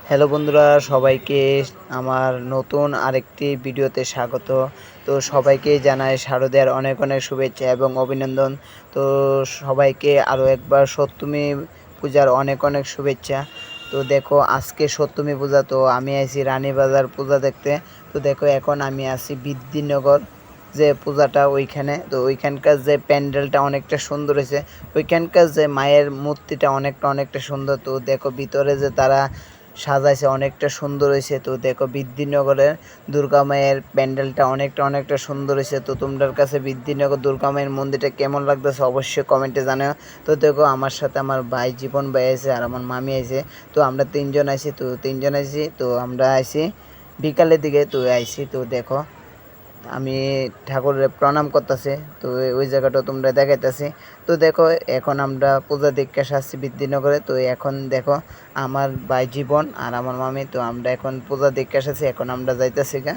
Hello বন্ধুরা, সবাইকে আমার নতুন আরেকটি ভিডিওতে স্বাগত। তো সবাইকেই জানাই শারদীয়ার অনেক অনেক শুভেচ্ছা এবং অভিনন্দন। তো সবাইকে আরও একবার সপ্তমী পূজার অনেক অনেক শুভেচ্ছা। তো দেখো, আজকে সপ্তমী পূজা, তো আমি আছি রানীবাজার পূজা দেখতে। তো দেখো, এখন আমি আছি বিদ্যিনগর যে পূজাটা ওইখানে। তো ওইখানকার যে প্যান্ডেলটা অনেকটা সুন্দর হয়েছে, ওইখানকার যে মায়ের মূর্তিটা অনেকটা সুন্দর। তো দেখো, ভিতরে যে তারা সাজাইছে অনেকটা সুন্দর হয়েছে। তো দেখো, বিদ্যিনগরের দুর্গা মায়ের প্যান্ডেলটা অনেকটা সুন্দর হয়েছে। তো তোমাদের কাছে বিদ্যিনগর দুর্গা মায়ের মন্দিরটা কেমন লাগতেছে অবশ্যই কমেন্টে জানাও। তো দেখো, আমার সাথে আমার ভাই জীবন ভাই আছে আর আমার মামি আছে। তো আমরা তিনজন আছি। তো আমরা আইছি বিকালের দিকে তো আইছি। তো দেখো, আমি ঠাকুরের প্রণাম করতেছি। তো ওই জায়গাটা তোমরা দেখাইতেছি। তো দেখো, এখন আমরা পূজা দেখতে আসছি বিদ্যিনগরে। তো এখন দেখো, আমার ভাই জীবন আর আমার মামি, তো আমরা এখন পূজা দেখতে এসেছি। এখন আমরা যাইতেছি গা।